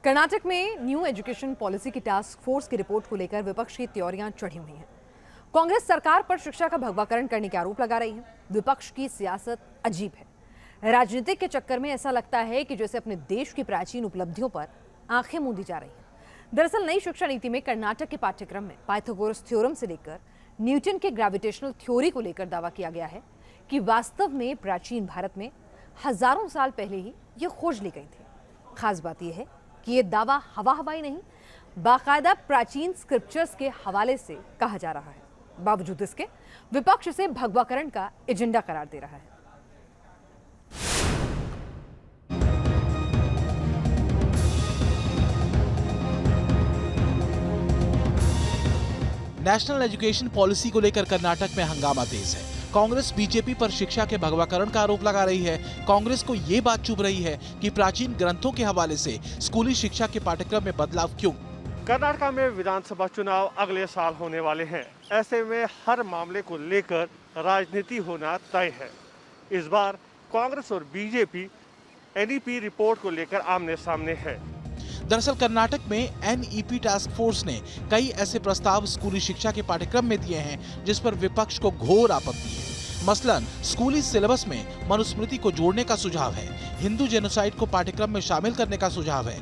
कर्नाटक में new education policy की task force की रिपोर्ट को लेकर विपक्ष की त्योरियां चढ़ी हुई हैं। कांग्रेस सरकार पर शिक्षा का भगवाकरण करने के आरोप लगा रही है। विपक्ष की सियासत अजीब है। राजनीतिक के चक्कर में ऐसा लगता है कि जैसे अपने देश की प्राचीन उपलब्धियों पर आंखें मूंदी जा रही हैं। दरअसल नई शिक्षा नीति में कर्नाटक के पाठ्यक्रम में पाइथागोरस थ्योरम से लेकर न्यूटन के ग्रेविटेशनल थ्योरी को लेकर दावा किया गया है कि वास्तव में प्राचीन भारत में हजारों साल पहले ही ये खोज ली गई थी। खास बात यह है कि ये दावा हवा हवाई नहीं, बाकायदा प्राचीन स्क्रिप्चर्स के हवाले से कहा जा रहा है। बावजूद इसके विपक्ष इसे भगवाकरण का एजेंडा करार दे रहा है। नेशनल एजुकेशन पॉलिसी को लेकर कर्नाटक में हंगामा तेज है। कांग्रेस बीजेपी पर शिक्षा के भगवाकरण का आरोप लगा रही है। कांग्रेस को ये बात चुभ रही है कि प्राचीन ग्रंथों के हवाले से स्कूली शिक्षा के पाठ्यक्रम में बदलाव क्यों। कर्नाटक में विधानसभा चुनाव अगले साल होने वाले हैं। ऐसे में हर मामले को लेकर राजनीति होना तय है। इस बार कांग्रेस और बीजेपी एनईपी रिपोर्ट को लेकर आमने सामने है। दरअसल कर्नाटक में एनईपी टास्क फोर्स ने कई ऐसे प्रस्ताव स्कूली शिक्षा के पाठ्यक्रम में दिए हैं जिस पर विपक्ष को घोर आपत्ति है। मसलन स्कूली सिलेबस में मनुस्मृति को जोड़ने का सुझाव है, हिंदू जेनोसाइड को पाठ्यक्रम में शामिल करने का सुझाव है।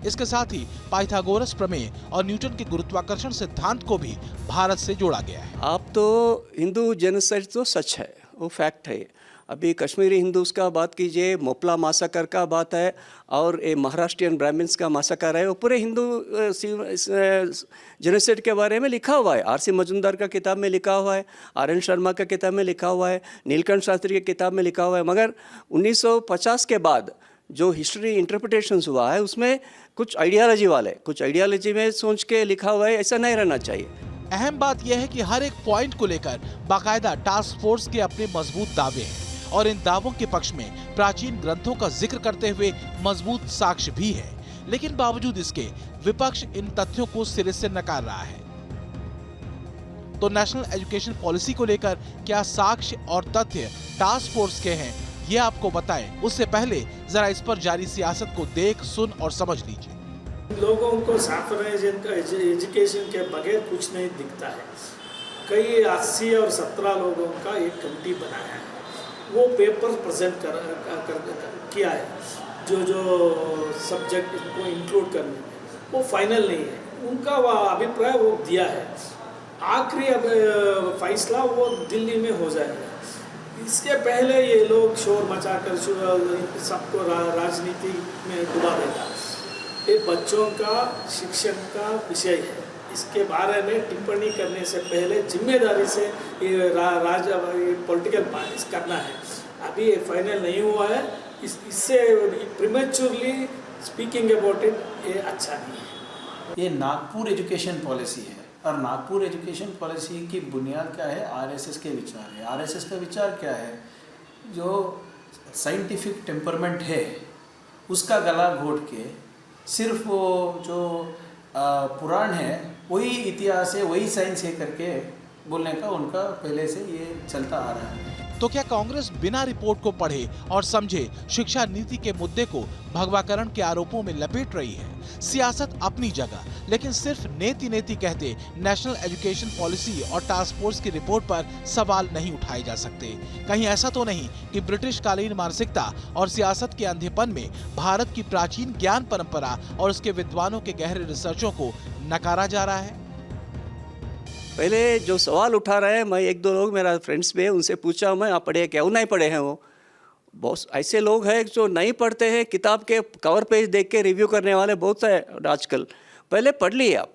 इसके साथ ही पाइथागोरस प्रमेय और न्यूटन के गुरुत्वाकर्षण सिद्धांत को भी भारत से जोड़ा गया है। आप तो हिंदू जेनोसाइड तो सच है, वो फैक्ट है। अभी कश्मीरी हिंदूज का बात कीजिए, मोपला मासाकर का बात है, और ये महाराष्ट्रियन ब्राह्मण्स का मासाकर है। वो पूरे हिंदू जेनोसाइड के बारे में लिखा हुआ है। आर.सी. मजुमदार का किताब में लिखा हुआ है, आर.एन. शर्मा का किताब में लिखा हुआ है, नीलकंठ शास्त्री की किताब में लिखा हुआ है। मगर 1950 के बाद जो हिस्ट्री इंटरप्रिटेशंस हुआ है उसमें कुछ आइडियालॉजी में सोच के लिखा हुआ है। ऐसा नहीं रहना चाहिए। अहम बात यह है कि हर एक पॉइंट को लेकर बाकायदा टास्क फोर्स के अपने मजबूत दावे हैं और इन दावों के पक्ष में प्राचीन ग्रंथों का जिक्र करते हुए मजबूत साक्ष्य भी है। लेकिन बावजूद इसके विपक्ष इन तथ्यों को सिरे से नकार रहा है। तो नेशनल एजुकेशन पॉलिसी को लेकर क्या साक्ष्य और तथ्य टास्क फोर्स के हैं, ये आपको बताएं। उससे पहले जरा इस पर जारी सियासत को देख, सुन और समझ लीजिए। लोगों को एजुकेशन के बगैर कुछ नहीं दिखता है। कई 80 और 17 लोगों का एक कमेटी बनाया है, वो पेपर प्रेजेंट किया है। जो सब्जेक्ट को इंक्लूड करने में वो फाइनल नहीं है, उनका वह अभिप्राय वो दिया है। आखिरी अब फैसला वो दिल्ली में हो जाएगा। इसके पहले ये लोग शोर मचाकर सबको राजनीति में डुबा देगा। ये बच्चों का शिक्षण का विषय है। इसके बारे में टिप्पणी करने से पहले जिम्मेदारी से ये पॉलिटिकल पार्टीज करना है। अभी ये फाइनल नहीं हुआ है, इससे प्रीमेच्योरली स्पीकिंग अबाउट इट ये अच्छा नहीं है। ये नागपुर एजुकेशन पॉलिसी है और नागपुर एजुकेशन पॉलिसी की बुनियाद क्या है? आरएसएस के विचार है। आरएसएस का विचार क्या है? जो साइंटिफिक टेम्परमेंट है उसका गला घोट के सिर्फ वो जो पुराण है वही इतिहास है, वही साइंस है करके बोलने का उनका पहले से ये चलता आ रहा है। तो क्या कांग्रेस बिना रिपोर्ट को पढ़े और समझे शिक्षा नीति के मुद्दे को भगवाकरण के आरोपों में लपेट रही है? सियासत अपनी जगह, लेकिन सिर्फ नेति कहते नेशनल एजुकेशन पॉलिसी और टास्क फोर्स की रिपोर्ट पर सवाल नहीं उठाए जा सकते। कहीं ऐसा तो नहीं कि ब्रिटिश कालीन मानसिकता और सियासत के अंधेपन में भारत की प्राचीन ज्ञान परंपरा और उसके विद्वानों के गहरे रिसर्चों को नकारा जा रहा है? पहले जो सवाल उठा रहे हैं, मैं एक दो लोग मेरा फ्रेंड्स में उनसे पूछा, मैं आप पढ़े क्या? वो नहीं पढ़े हैं। वो बहुत ऐसे लोग हैं जो नहीं पढ़ते हैं, किताब के कवर पेज देख के रिव्यू करने वाले बहुत है आजकल। पहले पढ़ लिए आप,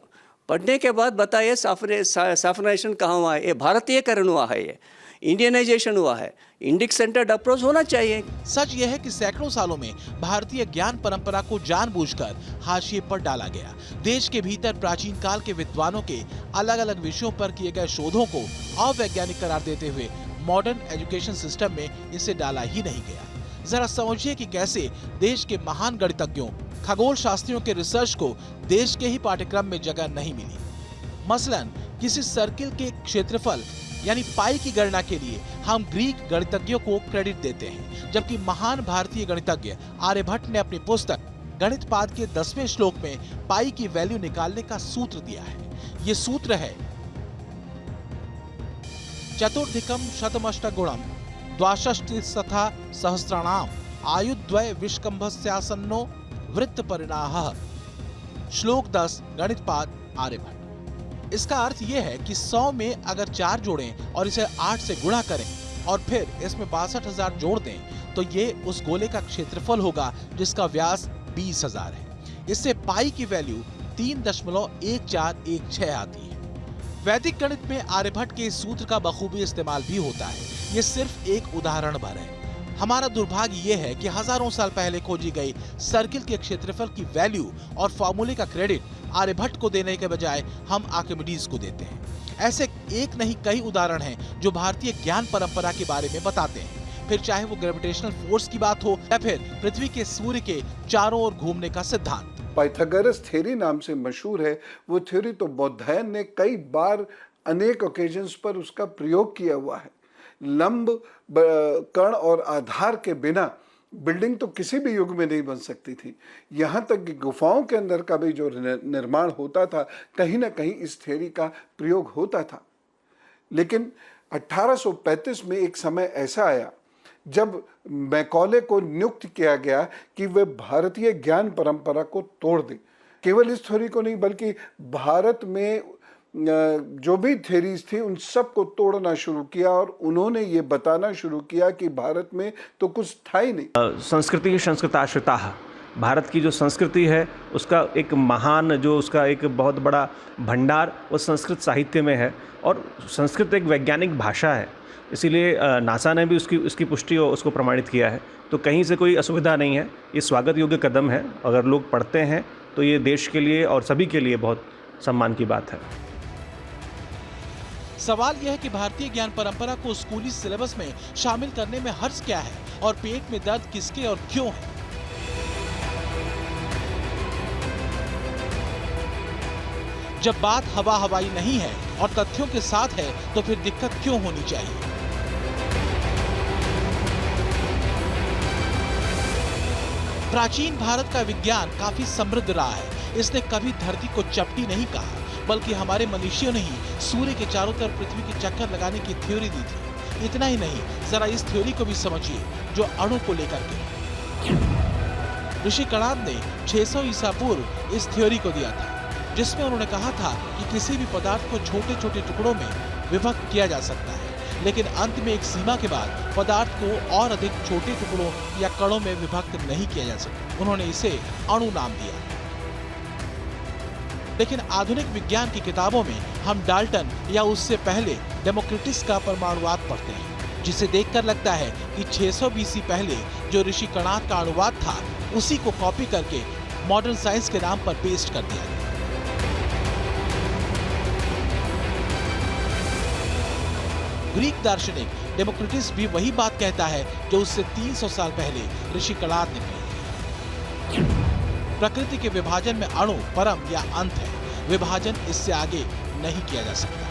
पढ़ने के बाद बताइए सैफराइजेशन कहाँ हुआ है? ये भारतीयकरण हुआ है, ये इंडियनाइजेशन हुआ है, इंडिक सेंटर्ड अप्रोच होना चाहिए। सच यह है कि सैकड़ों सालों में भारतीय ज्ञान परंपरा को जानबूझकर हाशिए पर डाला गया। देश के भीतर प्राचीन काल के विद्वानों के अलग अलग विषयों पर किए गए शोधों को अवैज्ञानिक करार देते हुए मॉडर्न एजुकेशन सिस्टम में इसे डाला ही नहीं गया। जरा समझिए कि कैसे देश के महान गणितज्ञों, खगोल शास्त्रियों के रिसर्च को देश के ही पाठ्यक्रम में जगह नहीं मिली। मसलन किसी सर्किल के क्षेत्रफल यानी पाई की गणना के लिए हम ग्रीक गणितज्ञों को क्रेडिट देते हैं, जबकि महान भारतीय गणितज्ञ आर्यभट्ट ने अपनी पुस्तक गणित पाद के 10वें श्लोक में पाई की वैल्यू निकालने का सूत्र दिया है। ये सूत्र है चतुर्धिकम शतमष्टगुणम द्वाषष्टिस्तथा सहस्राणाम आयुद्वय विष्कंभस्यासन्नो वृत्त परिणाह। श्लोक 10 गणित पाद आर्यभट्ट। इसका अर्थ यह है कि 100 में अगर 4 जोड़ें और इसे 8 से गुणा करें और फिर इसमें 62,000 जोड़ दें तो ये उस गोले का क्षेत्रफल होगा जिसका व्यास 20,000 है। इससे पाई की वैल्यू 3.1416 आती है। वैदिक गणित में आर्यभट्ट के इस सूत्र का बखूबी इस्तेमाल भी होता है। ये सिर्फ एक उदाहरण भर है। हमारा दुर्भाग्य ये है कि हजारों साल पहले खोजी गई सर्किल के क्षेत्रफल की वैल्यू और फॉर्मूले का क्रेडिट आर्यभट्ट को देने के बजाय हम आर्किमिडीज को देते हैं। ऐसे एक नहीं कई उदाहरण हैं जो भारतीय ज्ञान परंपरा के बारे में बताते हैं, फिर चाहे वो ग्रेविटेशनल फोर्स की बात हो या फिर पृथ्वी के सूर्य के चारों ओर घूमने का सिद्धांत। पाइथागोरस थ्योरी नाम से मशहूर है। वो थ्योरी तो बौद्धायन ने कई बार अनेक ओकेजन्स पर उसका प्रयोग किया हुआ है। लंब कण और आधार के बिना बिल्डिंग तो किसी भी युग में नहीं बन सकती थी। यहाँ तक कि गुफाओं के अंदर का भी जो निर्माण होता था कहीं ना कहीं इस थ्योरी का प्रयोग होता था। लेकिन 1835 में एक समय ऐसा आया जब मैकॉले को नियुक्त किया गया कि वे भारतीय ज्ञान परंपरा को तोड़ दें। केवल इस थ्योरी को नहीं बल्कि भारत में जो भी थ्योरीज थी उन सब को तोड़ना शुरू किया और उन्होंने ये बताना शुरू किया कि भारत में तो कुछ था ही नहीं। संस्कृति संस्कृताश्रिता, भारत की जो संस्कृति है उसका एक महान जो उसका एक बहुत बड़ा भंडार वो संस्कृत साहित्य में है और संस्कृत एक वैज्ञानिक भाषा है। इसीलिए नासा ने भी उसकी पुष्टि और उसको प्रमाणित किया है। तो कहीं से कोई असुविधा नहीं है। ये स्वागत योग्य कदम है। अगर लोग पढ़ते हैं तो ये देश के लिए और सभी के लिए बहुत सम्मान की बात है। सवाल यह है कि भारतीय ज्ञान परंपरा को स्कूली सिलेबस में शामिल करने में हर्ज क्या है और पेट में दर्द किसके और क्यों है। जब बात हवा हवाई नहीं है और तथ्यों के साथ है तो फिर दिक्कत क्यों होनी चाहिए। प्राचीन भारत का विज्ञान काफी समृद्ध रहा है। इसने कभी धरती को चपटी नहीं कहा बल्कि हमारे मनुष्यों ने ही सूर्य के चारों तरफ पृथ्वी के चक्कर लगाने की थ्योरी दी थी। इतना ही नहीं, जरा इस थ्योरी को भी समझिए जो अणु को लेकर के। ऋषि कणाद ने 600 ईसा पूर्व इस थ्योरी को दिया था जिसमें उन्होंने कहा था कि किसी भी पदार्थ को छोटे छोटे टुकड़ों में विभक्त किया जा सकता है, लेकिन अंत में एक सीमा के बाद पदार्थ को और अधिक छोटे टुकड़ों या कणों में विभक्त नहीं किया जा सकता। उन्होंने इसे अणु नाम दिया। लेकिन आधुनिक विज्ञान की किताबों में हम डाल्टन या उससे पहले डेमोक्रिटस का परमाणुवाद पढ़ते हैं, जिसे देखकर लगता है कि 600 BC पहले जो ऋषि कणाद का अणुवाद था उसी को कॉपी करके मॉडर्न साइंस के नाम पर पेस्ट कर दिया गया। ग्रीक दार्शनिक डेमोक्रिटस भी वही बात कहता है जो उससे 300 साल पहले ऋषि कणाद ने कही। प्रकृति के विभाजन में अणु परम या अंत है। विभाजन इससे आगे नहीं किया जा सकता।